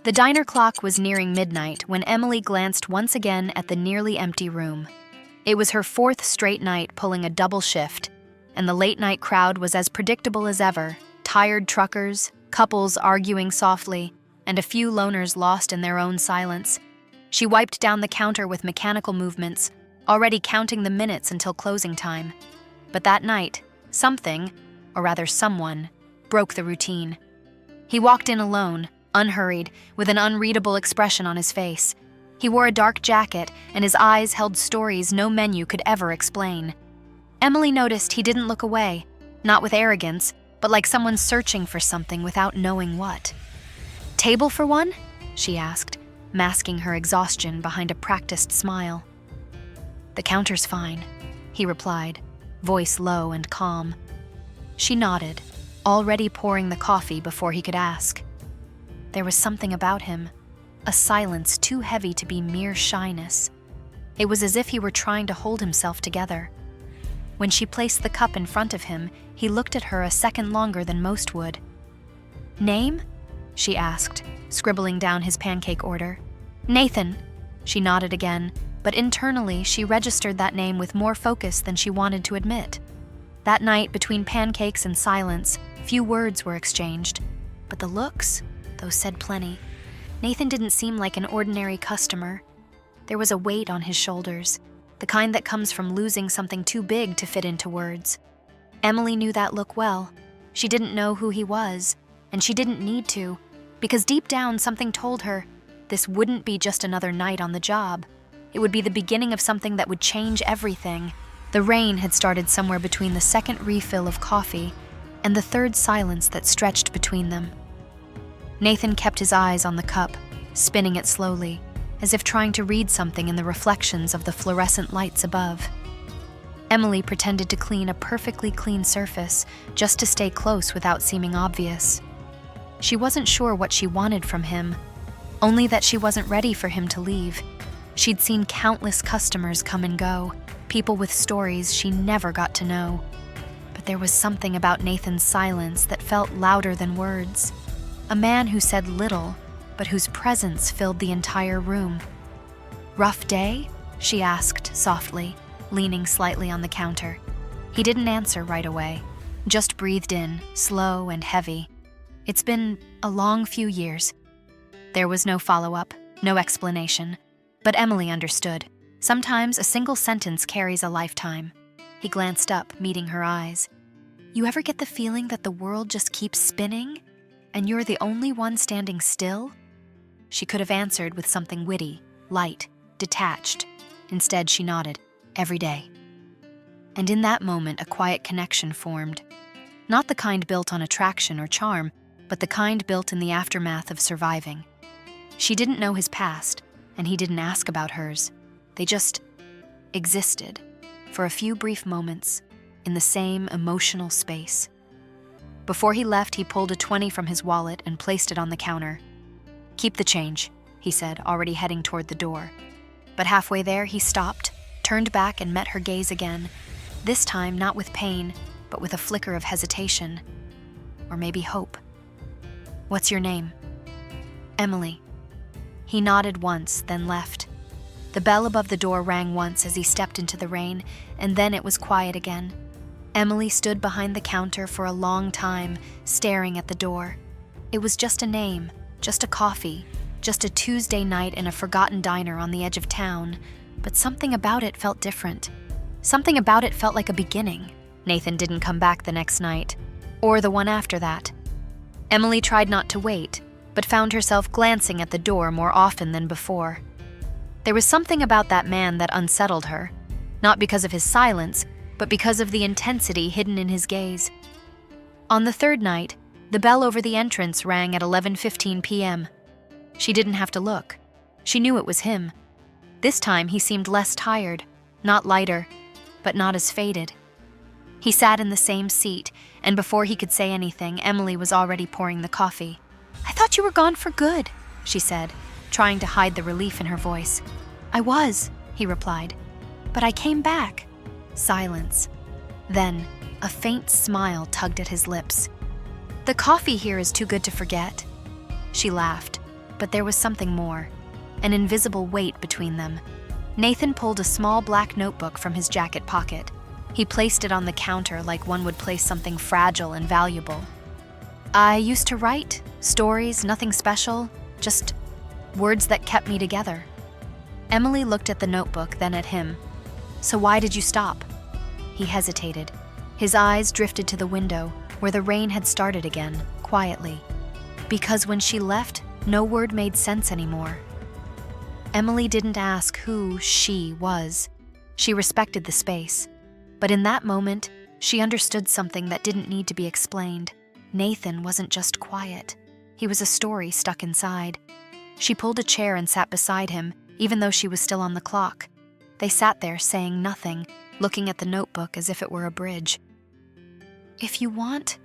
The diner clock was nearing midnight when Emily glanced once again at the nearly empty room. It was her fourth straight night pulling a double shift, and the late-night crowd was as predictable as ever: tired truckers, couples arguing softly, and a few loners lost in their own silence. She wiped down the counter with mechanical movements, already counting the minutes until closing time. But that night, something, or rather someone, broke the routine. He walked in alone, unhurried, with an unreadable expression on his face. He wore a dark jacket, and his eyes held stories no menu could ever explain. Emily noticed he didn't look away, not with arrogance, but like someone searching for something without knowing what. "Table for one?" she asked, masking her exhaustion behind a practiced smile. "The counter's fine," he replied, voice low and calm. She nodded, already pouring the coffee before he could ask. There was something about him, a silence too heavy to be mere shyness. It was as if he were trying to hold himself together. When she placed the cup in front of him, he looked at her a second longer than most would. "Name?" she asked, scribbling down his pancake order. "Nathan," she nodded again, but internally she registered that name with more focus than she wanted to admit. That night, between pancakes and silence, few words were exchanged, but the looks, those said plenty. Nathan didn't seem like an ordinary customer. There was a weight on his shoulders, the kind that comes from losing something too big to fit into words. Emily knew that look well. She didn't know who he was, and she didn't need to, because deep down something told her this wouldn't be just another night on the job. It would be the beginning of something that would change everything. The rain had started somewhere between the second refill of coffee and the third silence that stretched between them. Nathan kept his eyes on the cup, spinning it slowly, as if trying to read something in the reflections of the fluorescent lights above. Emily pretended to clean a perfectly clean surface just to stay close without seeming obvious. She wasn't sure what she wanted from him, only that she wasn't ready for him to leave. She'd seen countless customers come and go, people with stories she never got to know. But there was something about Nathan's silence that felt louder than words. A man who said little, but whose presence filled the entire room. "Rough day?" she asked softly, leaning slightly on the counter. He didn't answer right away, just breathed in, slow and heavy. "It's been a long few years." There was no follow-up, no explanation, but Emily understood. Sometimes a single sentence carries a lifetime. He glanced up, meeting her eyes. "You ever get the feeling that the world just keeps spinning, and you're the only one standing still?" She could have answered with something witty, light, detached. Instead, she nodded. "Every day." And in that moment, a quiet connection formed. Not the kind built on attraction or charm, but the kind built in the aftermath of surviving. She didn't know his past, and he didn't ask about hers. They just existed, for a few brief moments, in the same emotional space. Before he left, he pulled a 20 from his wallet and placed it on the counter. "Keep the change," he said, already heading toward the door. But halfway there, he stopped, turned back and met her gaze again, this time not with pain, but with a flicker of hesitation. Or maybe hope. "What's your name?" "Emily." He nodded once, then left. The bell above the door rang once as he stepped into the rain, and then it was quiet again. Emily stood behind the counter for a long time, staring at the door. It was just a name, just a coffee, just a Tuesday night in a forgotten diner on the edge of town, but something about it felt different. Something about it felt like a beginning. Nathan didn't come back the next night, or the one after that. Emily tried not to wait, but found herself glancing at the door more often than before. There was something about that man that unsettled her, not because of his silence, but because of the intensity hidden in his gaze. On the third night, the bell over the entrance rang at 11:15 p.m. She didn't have to look. She knew it was him. This time he seemed less tired, not lighter, but not as faded. He sat in the same seat, and before he could say anything, Emily was already pouring the coffee. "I thought you were gone for good," she said, trying to hide the relief in her voice. "I was," he replied, "but I came back." Silence. Then, a faint smile tugged at his lips. "The coffee here is too good to forget." She laughed, but there was something more, an invisible weight between them. Nathan pulled a small black notebook from his jacket pocket. He placed it on the counter like one would place something fragile and valuable. I used to write stories, nothing special, just words that kept me together. Emily looked at the notebook, then at him. So why did you stop? He hesitated. His eyes drifted to the window, where the rain had started again, quietly. Because when she left, no word made sense anymore. Emily didn't ask who she was. She respected the space. But in that moment, she understood something that didn't need to be explained. Nathan wasn't just quiet. He was a story stuck inside. She pulled a chair and sat beside him, even though she was still on the clock. They sat there saying nothing, looking at the notebook as if it were a bridge. If you want,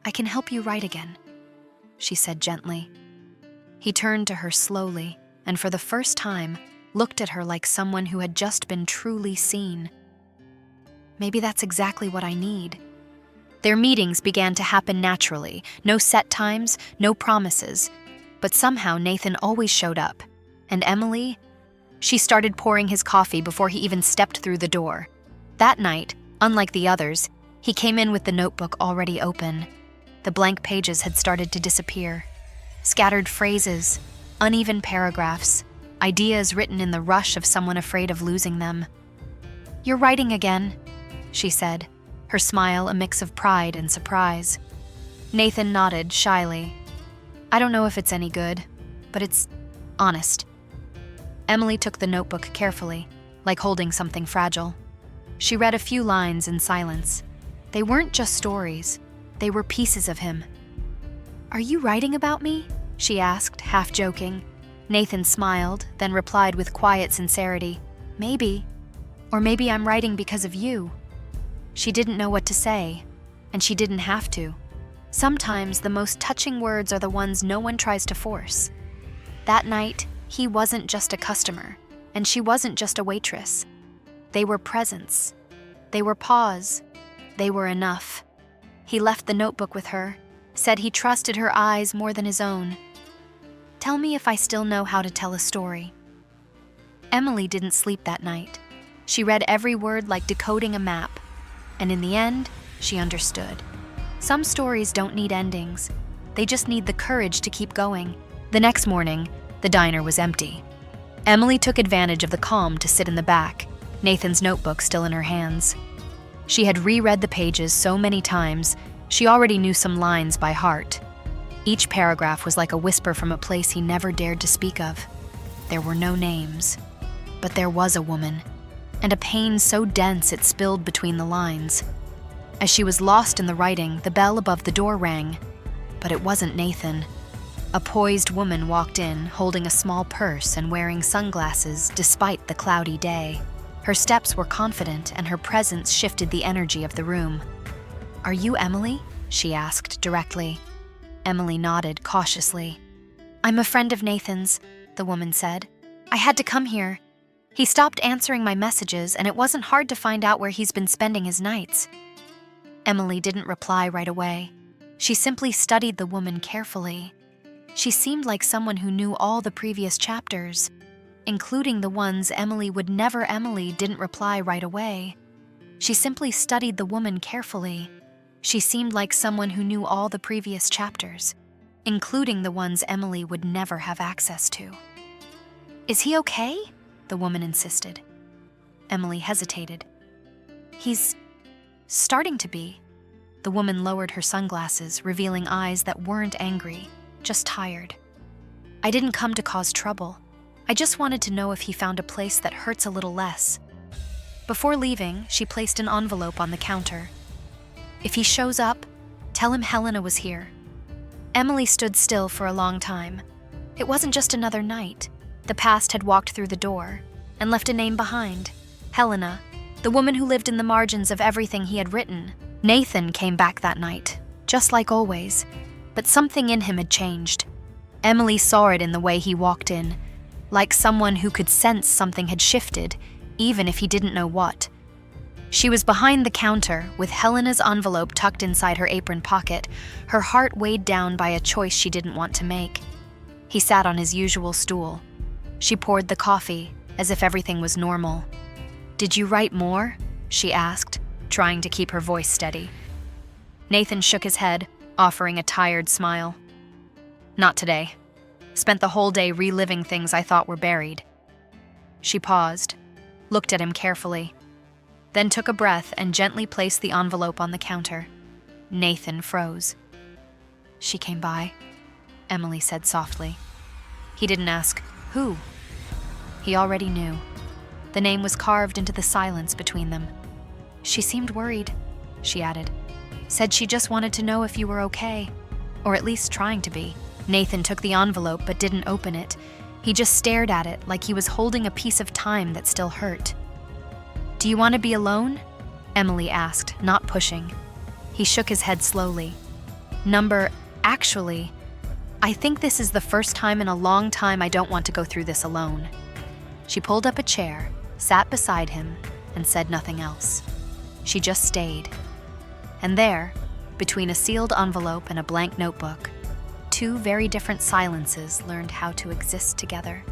I can help you write again, she said gently. He turned to her slowly, and for the first time, looked at her like someone who had just been truly seen. Maybe that's exactly what I need. Their meetings began to happen naturally, no set times, no promises. But somehow Nathan always showed up. And Emily? She started pouring his coffee before he even stepped through the door. That night, unlike the others, he came in with the notebook already open. The blank pages had started to disappear. Scattered phrases, uneven paragraphs, ideas written in the rush of someone afraid of losing them. You're writing again, she said, her smile a mix of pride and surprise. Nathan nodded shyly. I don't know if it's any good, but it's honest. Emily took the notebook carefully, like holding something fragile. She read a few lines in silence. They weren't just stories, they were pieces of him. Are you writing about me? She asked, half joking. Nathan smiled, then replied with quiet sincerity, Maybe. Or maybe I'm writing because of you. She didn't know what to say, and she didn't have to. Sometimes the most touching words are the ones no one tries to force. That night, he wasn't just a customer, and she wasn't just a waitress. They were presence. They were pause. They were enough. He left the notebook with her, said he trusted her eyes more than his own. Tell me if I still know how to tell a story. Emily didn't sleep that night. She read every word like decoding a map, and in the end, she understood. Some stories don't need endings. They just need the courage to keep going. The next morning, the diner was empty. Emily took advantage of the calm to sit in the back, Nathan's notebook still in her hands. She had reread the pages so many times, she already knew some lines by heart. Each paragraph was like a whisper from a place he never dared to speak of. There were no names, but there was a woman, and a pain so dense it spilled between the lines. As she was lost in the writing, the bell above the door rang, but it wasn't Nathan. A poised woman walked in, holding a small purse and wearing sunglasses despite the cloudy day. Her steps were confident, and her presence shifted the energy of the room. Are you Emily? She asked directly. Emily nodded cautiously. I'm a friend of Nathan's, the woman said. I had to come here. He stopped answering my messages, and it wasn't hard to find out where he's been spending his nights. Emily didn't reply right away. She simply studied the woman carefully. She seemed like someone who knew all the previous chapters, including the ones Emily would never. Emily didn't reply right away. She simply studied the woman carefully. She seemed like someone who knew all the previous chapters, including the ones Emily would never have access to. Is he okay? The woman insisted. Emily hesitated. He's starting to be. The woman lowered her sunglasses, revealing eyes that weren't angry, just tired. I didn't come to cause trouble. I just wanted to know if he found a place that hurts a little less. Before leaving, she placed an envelope on the counter. If he shows up, tell him Helena was here. Emily stood still for a long time. It wasn't just another night. The past had walked through the door and left a name behind. Helena, the woman who lived in the margins of everything he had written. Nathan came back that night, just like always, but something in him had changed. Emily saw it in the way he walked in, like someone who could sense something had shifted, even if he didn't know what. She was behind the counter, with Helena's envelope tucked inside her apron pocket, her heart weighed down by a choice she didn't want to make. He sat on his usual stool. She poured the coffee, as if everything was normal. "Did you write more?" she asked, trying to keep her voice steady. Nathan shook his head, offering a tired smile. "Not today. Spent the whole day reliving things I thought were buried." She paused, looked at him carefully, then took a breath and gently placed the envelope on the counter. Nathan froze. "She came by," Emily said softly. He didn't ask, "Who?" He already knew. The name was carved into the silence between them. "She seemed worried," she added. "Said she just wanted to know if you were okay, or at least trying to be." Nathan took the envelope but didn't open it. He just stared at it like he was holding a piece of time that still hurt. "Do you want to be alone?" Emily asked, not pushing. He shook his head slowly. Actually, I think this is the first time in a long time I don't want to go through this alone." She pulled up a chair, sat beside him, and said nothing else. She just stayed. And there, between a sealed envelope and a blank notebook, two very different silences learned how to exist together.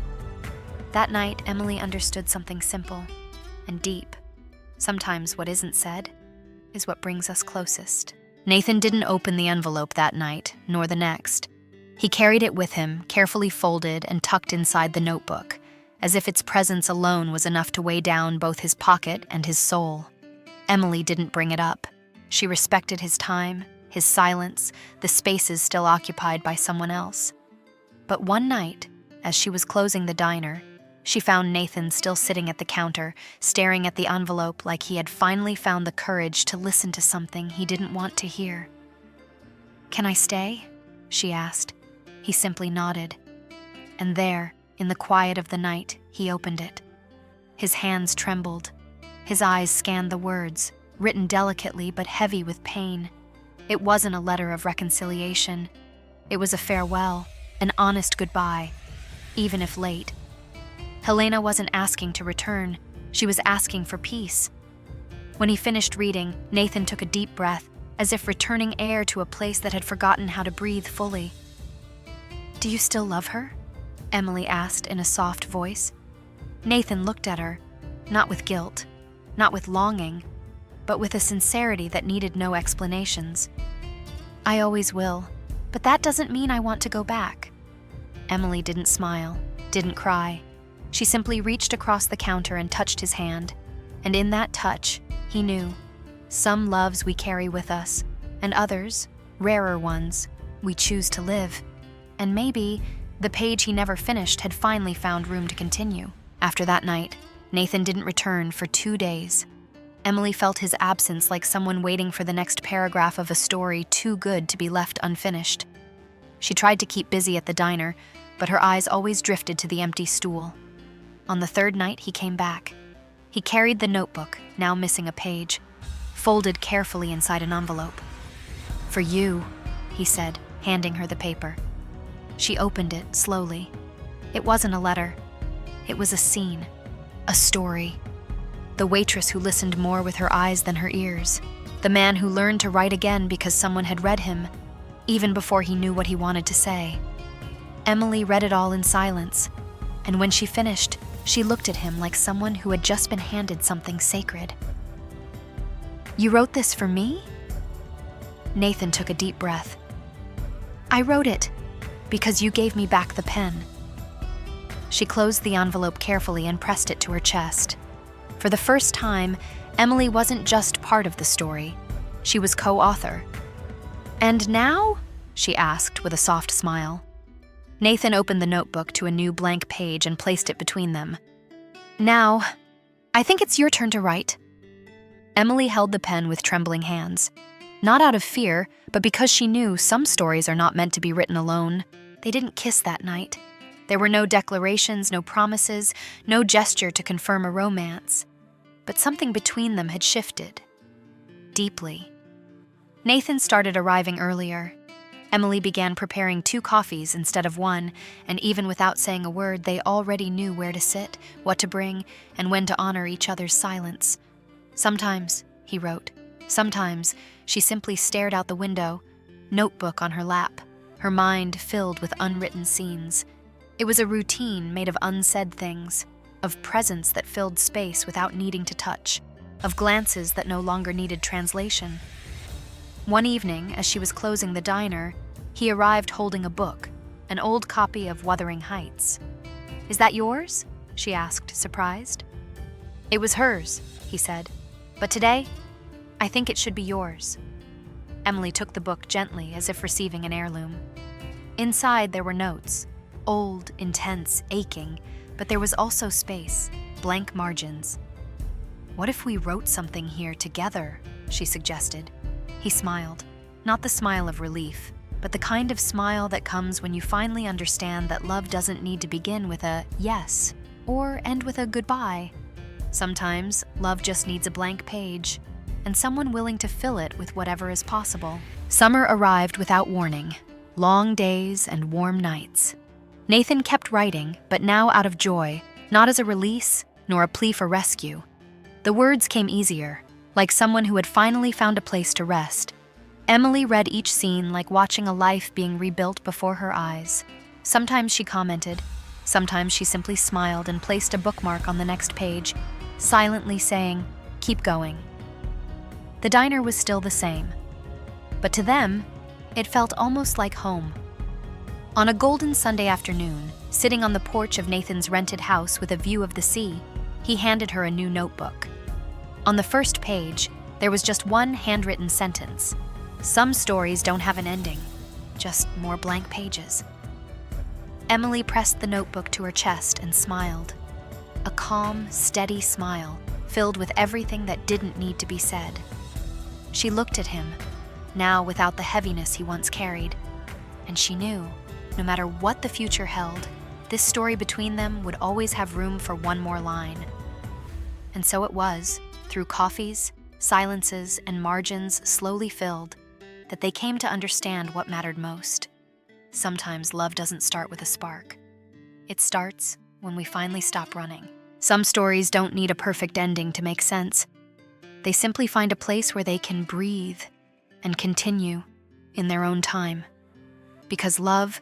That night, Emily understood something simple and deep. Sometimes what isn't said is what brings us closest. Nathan didn't open the envelope that night, nor the next. He carried it with him, carefully folded and tucked inside the notebook, as if its presence alone was enough to weigh down both his pocket and his soul. Emily didn't bring it up. She respected his time, his silence, the spaces still occupied by someone else. But one night, as she was closing the diner, she found Nathan still sitting at the counter, staring at the envelope like he had finally found the courage to listen to something he didn't want to hear. "Can I stay?" she asked. He simply nodded. And there, in the quiet of the night, he opened it. His hands trembled. His eyes scanned the words, written delicately but heavy with pain. It wasn't a letter of reconciliation. It was a farewell, an honest goodbye, even if late. Helena wasn't asking to return. She was asking for peace. When he finished reading, Nathan took a deep breath, as if returning air to a place that had forgotten how to breathe fully. "Do you still love her?" Emily asked in a soft voice. Nathan looked at her, not with guilt, not with longing, but with a sincerity that needed no explanations. "I always will, but that doesn't mean I want to go back." Emily didn't smile, didn't cry. She simply reached across the counter and touched his hand. And in that touch, he knew. Some loves we carry with us, and others, rarer ones, we choose to live. And maybe the page he never finished had finally found room to continue. After that night, Nathan didn't return for 2 days. Emily felt his absence like someone waiting for the next paragraph of a story too good to be left unfinished. She tried to keep busy at the diner, but her eyes always drifted to the empty stool. On the 3rd night, he came back. He carried the notebook, now missing a page, folded carefully inside an envelope. "For you," he said, handing her the paper. She opened it slowly. It wasn't a letter. It was a scene, a story. The waitress who listened more with her eyes than her ears. The man who learned to write again because someone had read him, even before he knew what he wanted to say. Emily read it all in silence, and when she finished, she looked at him like someone who had just been handed something sacred. "You wrote this for me?" Nathan took a deep breath. "I wrote it because you gave me back the pen." She closed the envelope carefully and pressed it to her chest. For the first time, Emily wasn't just part of the story. She was co-author. "And now?" she asked with a soft smile. Nathan opened the notebook to a new blank page and placed it between them. "Now, I think it's your turn to write." Emily held the pen with trembling hands. Not out of fear, but because she knew some stories are not meant to be written alone. They didn't kiss that night. There were no declarations, no promises, no gesture to confirm a romance. But something between them had shifted. Deeply. Nathan started arriving earlier. Emily began preparing 2 coffees instead of 1, and even without saying a word, they already knew where to sit, what to bring, and when to honor each other's silence. "Sometimes," he wrote. "Sometimes," she simply stared out the window, notebook on her lap, her mind filled with unwritten scenes. It was a routine made of unsaid things, of presence that filled space without needing to touch, of glances that no longer needed translation. One evening, as she was closing the diner, he arrived holding a book, an old copy of Wuthering Heights. "Is that yours?" she asked, surprised. "It was hers," he said, "but today, I think it should be yours." Emily took the book gently, as if receiving an heirloom. Inside there were notes, old, intense, aching, but there was also space, blank margins. "What if we wrote something here together?" she suggested. He smiled, not the smile of relief, but the kind of smile that comes when you finally understand that love doesn't need to begin with a yes or end with a goodbye. Sometimes love just needs a blank page and someone willing to fill it with whatever is possible. Summer arrived without warning, long days and warm nights. Nathan kept writing, but now out of joy, not as a release nor a plea for rescue. The words came easier, like someone who had finally found a place to rest. Emily read each scene like watching a life being rebuilt before her eyes. Sometimes she commented, sometimes she simply smiled and placed a bookmark on the next page, silently saying, "Keep going." The diner was still the same, but to them, it felt almost like home. On a golden Sunday afternoon, sitting on the porch of Nathan's rented house with a view of the sea, he handed her a new notebook. On the first page, there was just one handwritten sentence. "Some stories don't have an ending, just more blank pages." Emily pressed the notebook to her chest and smiled. A calm, steady smile, filled with everything that didn't need to be said. She looked at him, now without the heaviness he once carried, and she knew, no matter what the future held, this story between them would always have room for one more line. And so it was, through coffees, silences, and margins slowly filled, that they came to understand what mattered most. Sometimes love doesn't start with a spark. It starts when we finally stop running. Some stories don't need a perfect ending to make sense. They simply find a place where they can breathe and continue in their own time. Because love,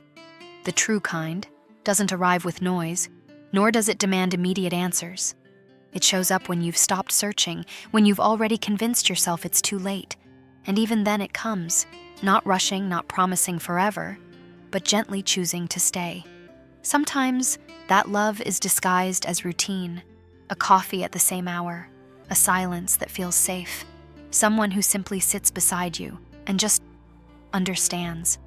the true kind, doesn't arrive with noise, nor does it demand immediate answers. It shows up when you've stopped searching, when you've already convinced yourself it's too late. And even then it comes, not rushing, not promising forever, but gently choosing to stay. Sometimes that love is disguised as routine, a coffee at the same hour, a silence that feels safe, someone who simply sits beside you and just understands.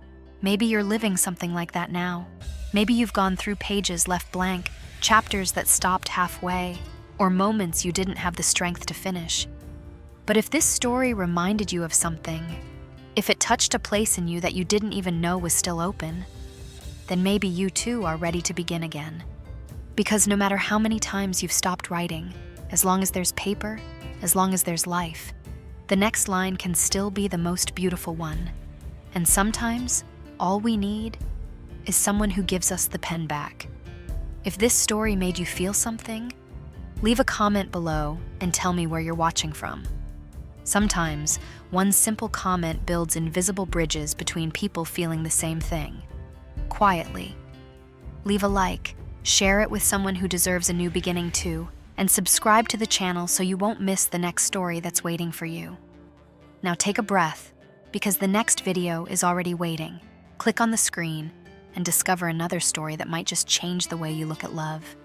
Maybe you're living something like that now. Maybe you've gone through pages left blank, chapters that stopped halfway, or moments you didn't have the strength to finish. But if this story reminded you of something, if it touched a place in you that you didn't even know was still open, then maybe you too are ready to begin again. Because no matter how many times you've stopped writing, as long as there's paper, as long as there's life, the next line can still be the most beautiful one. And sometimes, all we need is someone who gives us the pen back. If this story made you feel something, leave a comment below and tell me where you're watching from. Sometimes, one simple comment builds invisible bridges between people feeling the same thing. Quietly. Leave a like, share it with someone who deserves a new beginning too, and subscribe to the channel so you won't miss the next story that's waiting for you. Now take a breath, because the next video is already waiting. Click on the screen and discover another story that might just change the way you look at love.